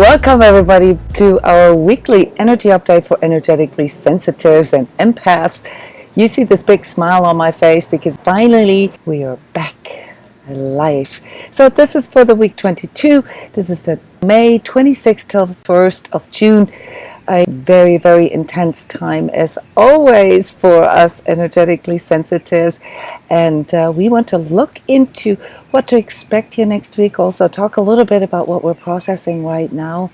Welcome everybody to our weekly energy update for energetically sensitives and empaths. You see this big smile on my face because finally we are back live. So this is for the week 22. This is the May 26th till 1st of June. A very, very intense time as always for us energetically sensitives, and we want to look into what to expect here next week. Also talk a little bit about what we're processing right now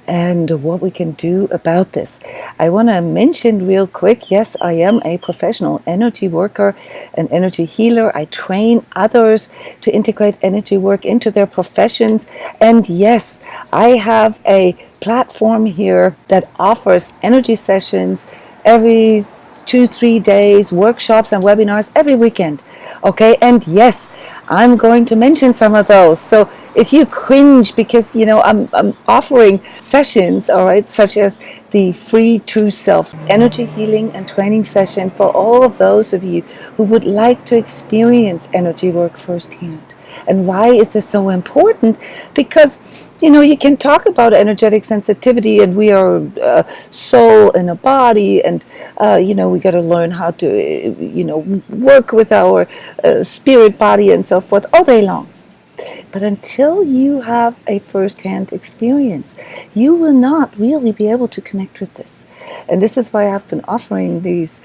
and what we can do about this. I want to mention real quick, yes, I am a professional energy worker, an energy healer. I train others to integrate energy work into their professions. And yes, I have a platform here that offers energy sessions every 2-3 days, workshops and webinars every weekend. Okay, and yes, I'm going to mention some of those. So if you cringe because I'm offering sessions, all right, such as the free True Self energy healing and training session for all of those of you who would like to experience energy work firsthand. And why is this so important? Because you can talk about energetic sensitivity, and we are soul in a body, and we got to learn how to work with our spirit body and so forth all day long. But until you have a first-hand experience, you will not really be able to connect with this. And this is why I've been offering these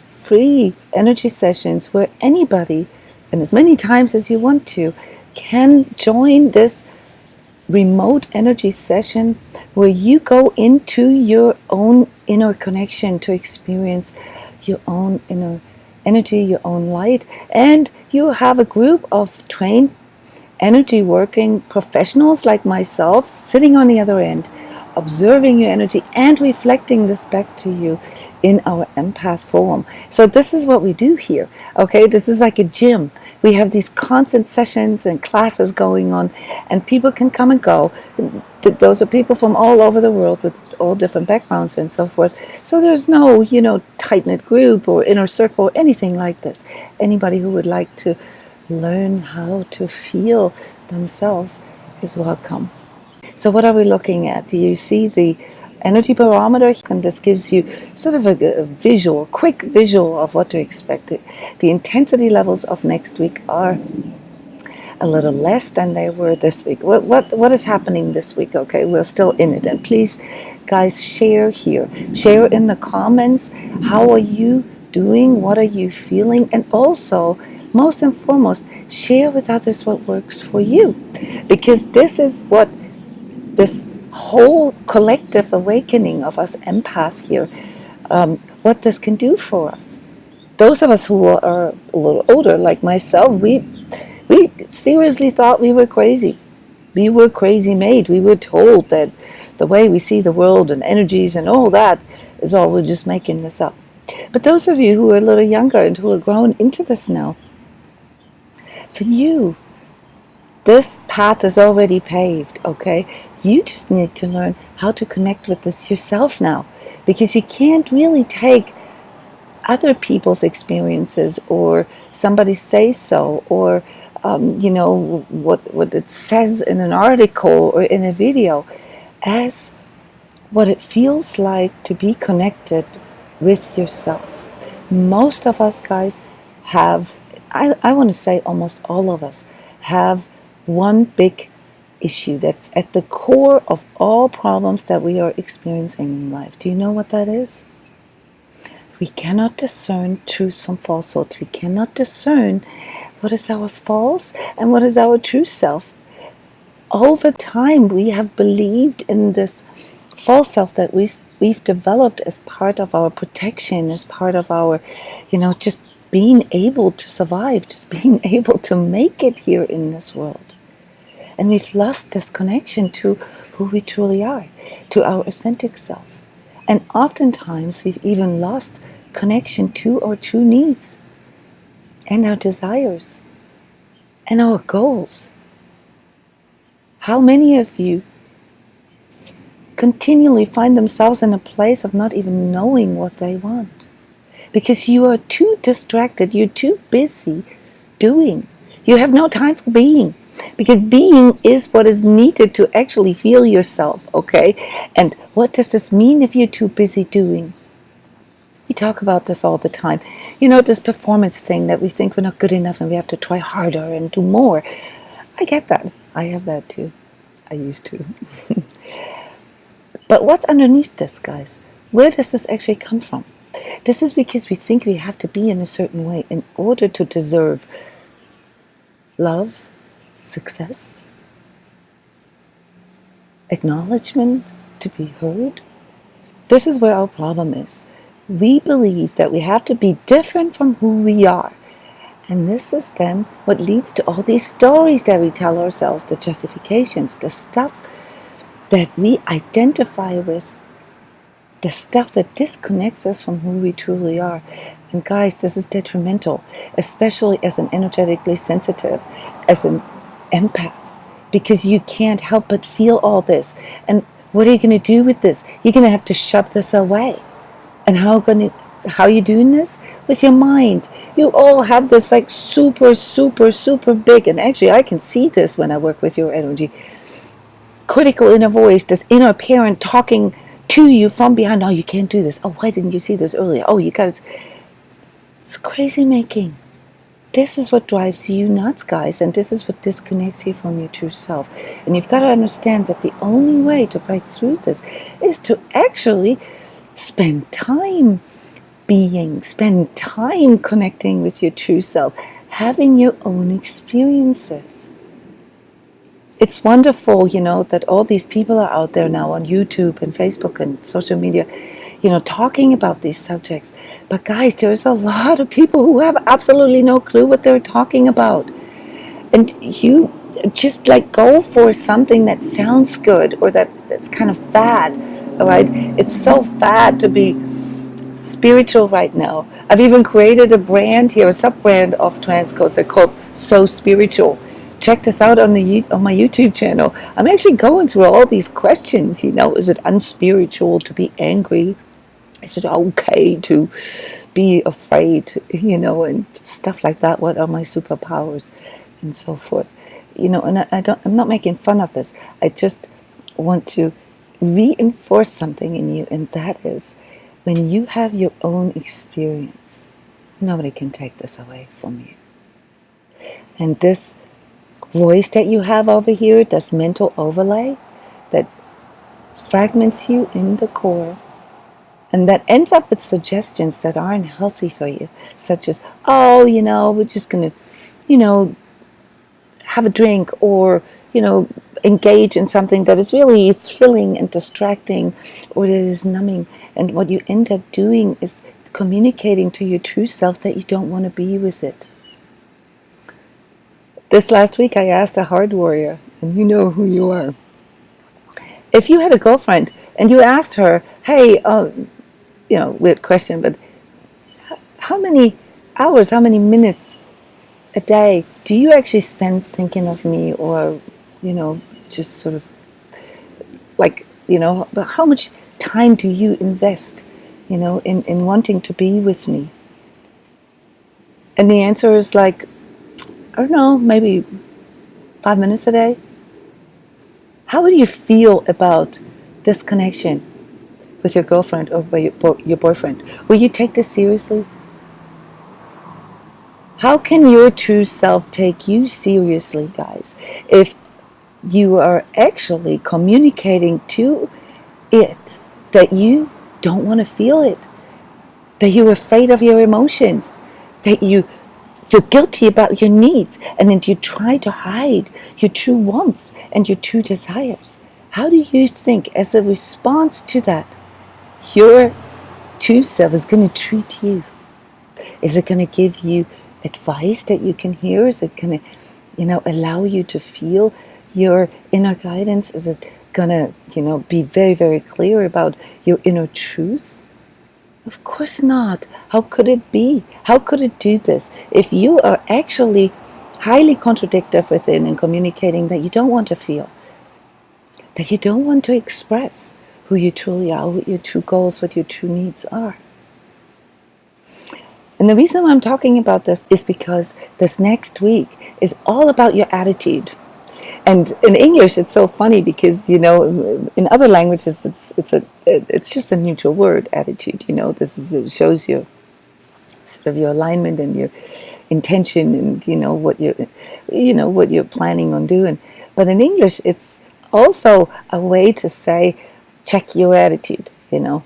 free energy sessions where anybody, and as many times as you want to, can join this remote energy session where you go into your own inner connection to experience your own inner energy, your own light, and you have a group of trained energy working professionals like myself sitting on the other end, observing your energy and reflecting this back to you in our empath forum. So this is what we do here. Okay, this is like a gym. We have these constant sessions and classes going on, and people can come and go. Those are people from all over the world with all different backgrounds and so forth. So there's no tight-knit group or inner circle or anything like this. Anybody who would like to learn how to feel themselves is welcome. So what are we looking at? Do you see the energy barometer? And this gives you sort of a visual, quick visual of what to expect. The intensity levels of next week are a little less than they were this week. What is happening this week? Okay, we're still in it. And please, guys, share here. Share in the comments. How are you doing? What are you feeling? And also, most and foremost, share with others what works for you. Because this is what this whole collective awakening of us empaths here, what this can do for us. Those of us who are a little older, like myself, we seriously thought we were crazy. We were crazy made. We were told that the way we see the world and energies and all that is all we're just making this up. But those of you who are a little younger and who are growing into this now, for you, this path is already paved, okay? You just need to learn how to connect with this yourself now, because you can't really take other people's experiences or somebody say so, or what it says in an article or in a video as what it feels like to be connected with yourself. Most of us guys have, I want to say almost all of us have one big issue that's at the core of all problems that we are experiencing in life. Do you know what that is? We cannot discern truth from falsehood. We cannot discern what is our false and what is our true self. Over time, we have believed in this false self that we've developed as part of our protection, as part of our, just being able to survive, just being able to make it here in this world. And we've lost this connection to who we truly are, to our authentic self. And oftentimes we've even lost connection to our true needs and our desires and our goals. How many of you continually find themselves in a place of not even knowing what they want? Because you are too distracted, you're too busy doing. You have no time for being. Because being is what is needed to actually feel yourself, okay? And what does this mean if you're too busy doing? We talk about this all the time. You know, this performance thing that we think we're not good enough and we have to try harder and do more. I get that. I have that too. I used to. But what's underneath this, guys? Where does this actually come from? This is because we think we have to be in a certain way in order to deserve love, success, acknowledgement, to be heard. This is where our problem is. We believe that we have to be different from who we are. And this is then what leads to all these stories that we tell ourselves, the justifications, the stuff that we identify with, the stuff that disconnects us from who we truly are. And guys, this is detrimental, especially as an energetically sensitive, as an empath, because you can't help but feel all this. And what are you going to do with this? You're going to have to shove this away. And how are you doing this? With your mind. You all have this like super, super, super big, and actually I can see this when I work with your energy, critical inner voice, this inner parent talking to you from behind. Oh, you can't do this. Oh, why didn't you see this earlier? Oh, you got to. It's crazy making. This is what drives you nuts, guys, and this is what disconnects you from your true self. And you've got to understand that the only way to break through this is to actually spend time being, spend time connecting with your true self, having your own experiences. It's wonderful, you know, that all these people are out there now on YouTube and Facebook and social media, you know, talking about these subjects. But guys, there's a lot of people who have absolutely no clue what they're talking about. And you just like go for something that sounds good or that's kind of fad, all right? It's so fad to be spiritual right now. I've even created a brand here, a sub-brand of transCODES. They're called So Spiritual. Check this out on my YouTube channel. I'm actually going through all these questions, you know. Is it unspiritual to be angry? Is it okay to be afraid, you know, and stuff like that? What are my superpowers and so forth? You know, and I'm not making fun of this. I just want to reinforce something in you, and that is when you have your own experience, nobody can take this away from you. And this voice that you have over here, this mental overlay that fragments you in the core, and that ends up with suggestions that aren't healthy for you, such as, oh, you know, we're just going to, you know, have a drink, or, you know, engage in something that is really thrilling and distracting, or that is numbing. And what you end up doing is communicating to your true self that you don't want to be with it. This last week I asked a heart warrior, and you know who you are. If you had a girlfriend and you asked her, hey, you know, weird question, but how many hours, how many minutes a day do you actually spend thinking of me, or, you know, just sort of like, you know, how much time do you invest, you know, in wanting to be with me? And the answer is like, I don't know, maybe 5 minutes a day. How would you feel about this connection with your girlfriend or your boyfriend? Will you take this seriously? How can your true self take you seriously, guys, if you are actually communicating to it that you don't want to feel it, that you're afraid of your emotions, that you feel guilty about your needs, and then you try to hide your true wants and your true desires? How do you think, as a response to that, your true self is going to treat you? Is it going to give you advice that you can hear? Is it going to, you know, allow you to feel your inner guidance? Is it going to, you know, be very, very clear about your inner truth? Of course not. How could it be? How could it do this if you are actually highly contradictory within and communicating that you don't want to feel, that you don't want to express who you truly are, what your true goals, what your true needs are? And the reason why I'm talking about this is because this next week is all about your attitude. And in English, it's so funny because, you know, in other languages, it's just a neutral word, attitude. You know, it shows you sort of your alignment and your intention, and what you're planning on doing. But in English, it's also a way to say, check your attitude. You know,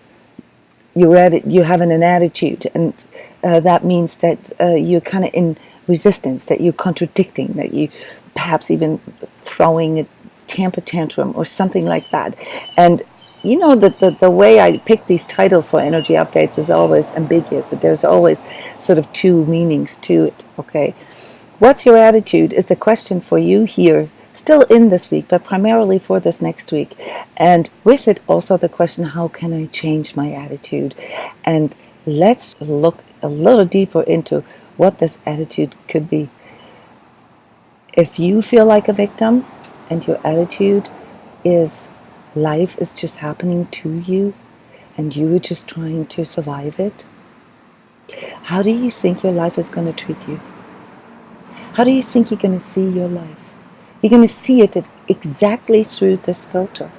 you having an attitude, and that means that you're kind of in resistance, that you're contradicting, that you perhaps even throwing a temper tantrum or something like that. And you know, the way I pick these titles for energy updates is always ambiguous, that there's always sort of two meanings to it. Okay, what's your attitude is the question for you here, still in this week, but primarily for this next week. And with it also the question, how can I change my attitude? And let's look a little deeper into what this attitude could be. If you feel like a victim and your attitude is life is just happening to you and you are just trying to survive it, how do you think your life is going to treat you? How do you think you're going to see your life? You're going to see it exactly through this filter.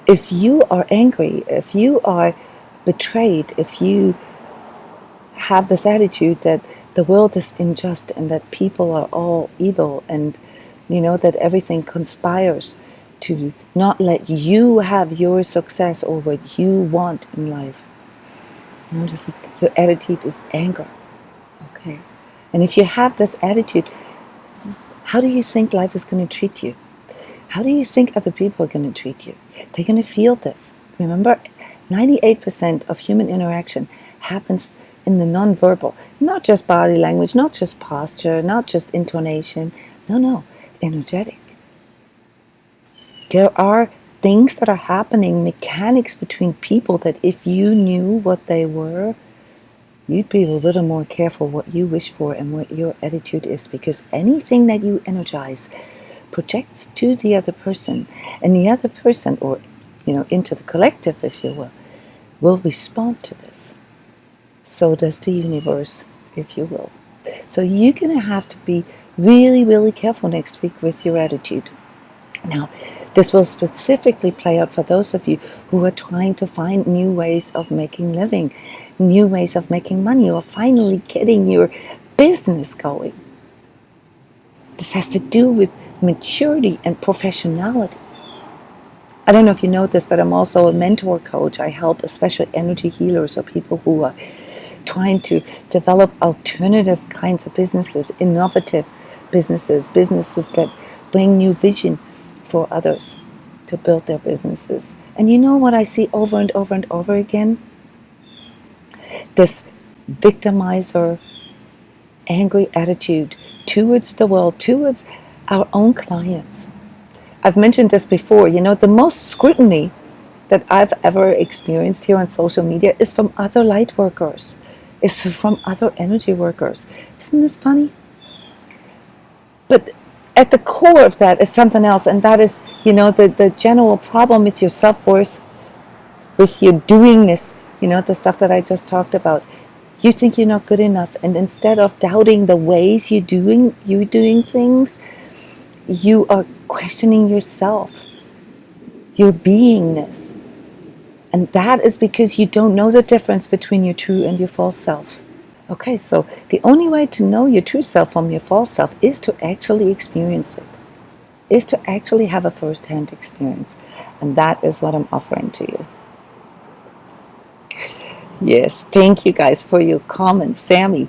If you are angry, if you are betrayed, if you have this attitude that the world is unjust and that people are all evil, and you know that everything conspires to not let you have your success or what you want in life, your attitude is anger. Okay, and if you have this attitude, how do you think life is going to treat you? How do you think other people are going to treat you? They're going to feel this. Remember, 98% of human interaction happens in the non-verbal, not just body language, not just posture, not just intonation. No, energetic. There are things that are happening, mechanics between people, that if you knew what they were, you'd be a little more careful what you wish for and what your attitude is, because anything that you energize projects to the other person, and the other person, or into the collective, if you will respond to this. So does the universe, if you will. So you're going to have to be really, really careful next week with your attitude. Now, this will specifically play out for those of you who are trying to find new ways of making living, new ways of making money, or finally getting your business going. This has to do with maturity and professionality. I don't know if you know this, but I'm also a mentor coach. I help especially energy healers, or people who are trying to develop alternative kinds of businesses, innovative businesses that bring new vision for others to build their businesses. And you know what I see over and over and over again? This victimizer, angry attitude towards the world, towards our own clients. I've mentioned this before. The most scrutiny that I've ever experienced here on social media is from other light workers, is from other energy workers. Isn't this funny? But at the core of that is something else, and that is, the general problem with your self-worth, with your doingness, the stuff that I just talked about. You think you're not good enough, and instead of doubting the ways you're doing things, you are questioning yourself, your beingness. And that is because you don't know the difference between your true and your false self. Okay, so the only way to know your true self from your false self is to actually experience it, is to actually have a first-hand experience. And that is what I'm offering to you. Yes, thank you guys for your comments. Sammy,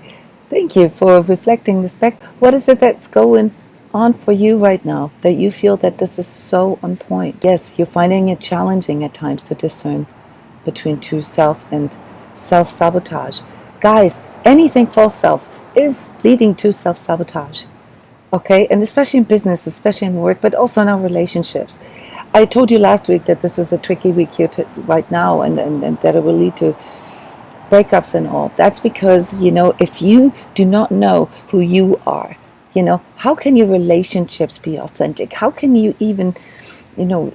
thank you for reflecting this back. What is it that's going on for you right now that you feel that this is so on point? Yes, you're finding it challenging at times to discern between true self and self-sabotage. Guys, anything false self is leading to self-sabotage. Okay, and especially in business, especially in work, but also in our relationships. I told you last week that this is a tricky week here right now, and that it will lead to breakups and all. That's because, if you do not know who you are, how can your relationships be authentic? How can you even,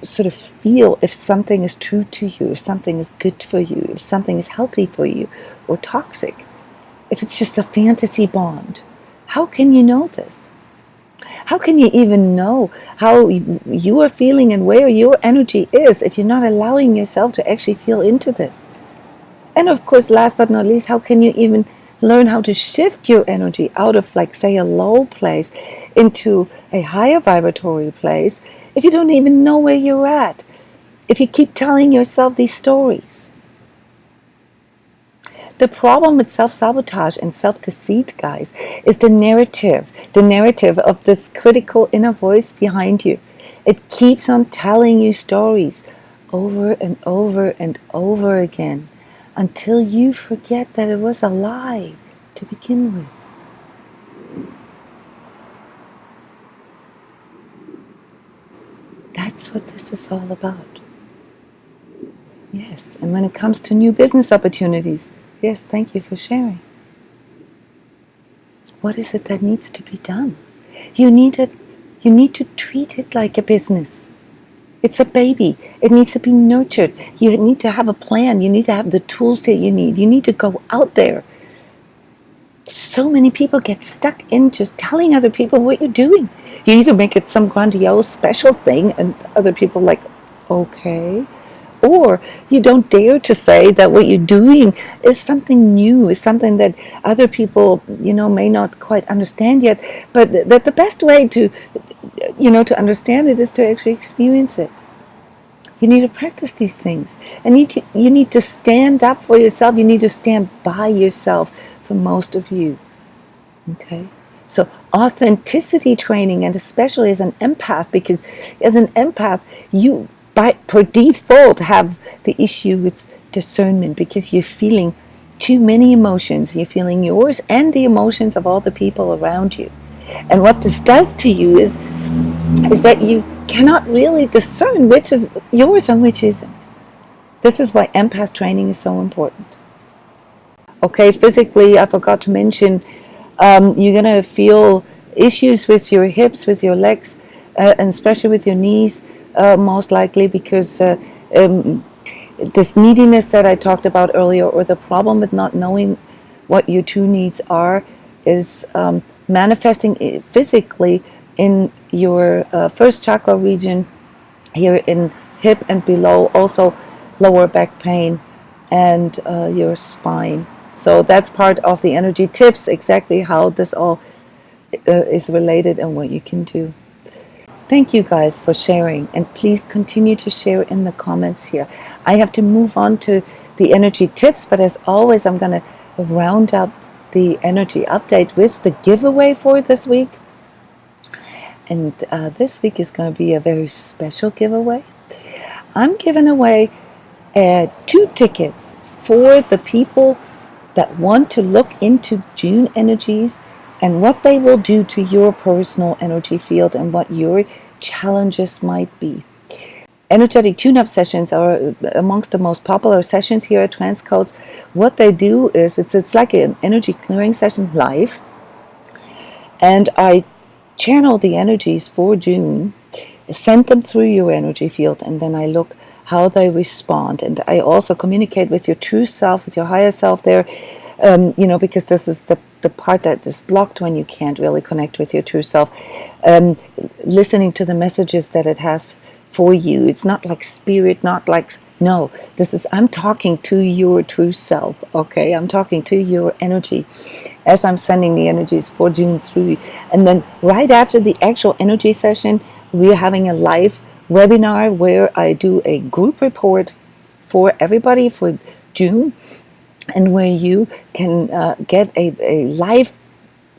sort of feel if something is true to you, if something is good for you, if something is healthy for you, or toxic? If it's just a fantasy bond, how can you know this? How can you even know how you are feeling and where your energy is if you're not allowing yourself to actually feel into this? And of course, last but not least, how can you even learn how to shift your energy out of, like, say, a low place into a higher vibratory place if you don't even know where you're at? If you keep telling yourself these stories. The problem with self-sabotage and self-deceit, guys, is the narrative of this critical inner voice behind you. It keeps on telling you stories over and over and over again until you forget that it was a lie to begin with. That's what this is all about. Yes, and when it comes to new business opportunities, yes, thank you for sharing. What is it that needs to be done? You need to treat it like a business. It's a baby. It needs to be nurtured. You need to have a plan. You need to have the tools that you need. You need to go out there. So many people get stuck in just telling other people what you're doing. You either make it some grandiose special thing and other people are like, okay. Or you don't dare to say that what you're doing is something new, is something that other people, may not quite understand yet, but that the best way to, to understand it is to actually experience it. You need to practice these things. And you need to stand up for yourself. You need to stand by yourself, for most of you. Okay? So authenticity training, and especially as an empath, because as an empath, you per default have the issue with discernment because you're feeling too many emotions. You're feeling yours and the emotions of all the people around you. And what this does to you is that you cannot really discern which is yours and which isn't. This is why empath training is so important. Okay, physically, I forgot to mention, you're going to feel issues with your hips, with your legs, and especially with your knees, most likely because this neediness that I talked about earlier, or the problem with not knowing what your true needs are, is manifesting physically in your first chakra region, here in hip and below, also lower back pain and your spine. So that's part of the energy tips, exactly how this all is related and what you can do. Thank you guys for sharing, and please continue to share in the comments here. I have to move on to the energy tips, but as always, I'm going to round up the energy update with the giveaway for this week. And this week is going to be a very special giveaway. I'm giving away 2 tickets for the people that want to look into June energies and what they will do to your personal energy field and what your challenges might be. Energetic tune-up sessions are amongst the most popular sessions here at transCODES. What they do is it's like an energy clearing session live, and I channel the energies for June, send them through your energy field, and then I look how they respond. And I also communicate with your true self, with your higher self there, because this is the part that is blocked when you can't really connect with your true self. Listening to the messages that it has for you. It's not like spirit, not like, no, I'm talking to your true self, okay? I'm talking to your energy as I'm sending the energies for June through. And then right after the actual energy session, we're having a live webinar where I do a group report for everybody for June, and where you can get a live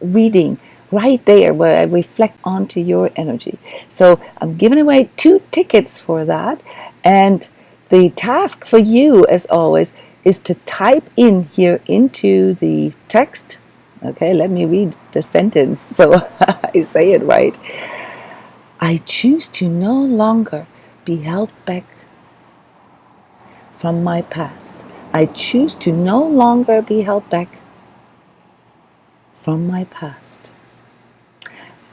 reading right there where I reflect onto your energy. So I'm giving away 2 tickets for that, and the task for you, as always, is to type in here into the text. Okay, let me read the sentence so I say it right. I choose to no longer be held back from my past. I choose to no longer be held back from my past.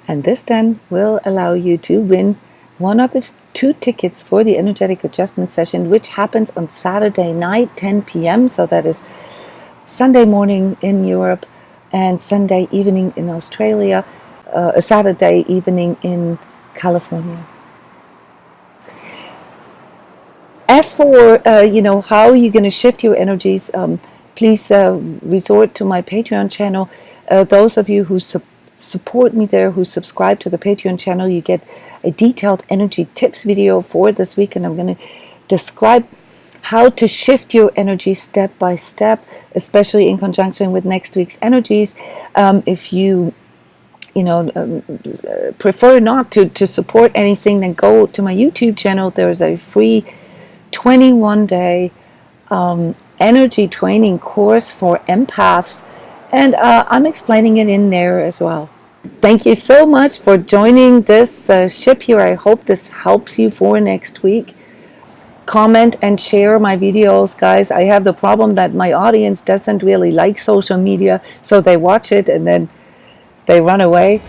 And this then will allow you to win one of the 2 tickets for the energetic adjustment session, which happens on Saturday night, 10 p.m. So that is Sunday morning in Europe and Sunday evening in Australia. a Saturday evening in California. As for how you're going to shift your energies, please resort to my Patreon channel. Those of you who support me there, who subscribe to the Patreon channel, you get a detailed energy tips video for this week, and I'm going to describe how to shift your energy step by step, especially in conjunction with next week's energies. If you prefer not to support anything, then go to my YouTube channel. There is a free 21-day energy training course for empaths, and I'm explaining it in there as well. Thank you so much for joining this ship here. I hope this helps you for next week. Comment and share my videos, guys. I have the problem that my audience doesn't really like social media, so they watch it and then they run away.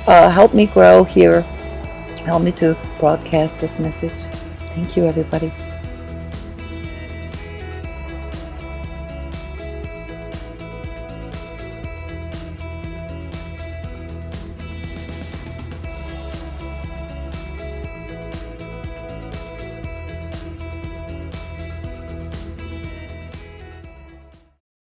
Help me grow here. Help me to broadcast this message. Thank you, everybody.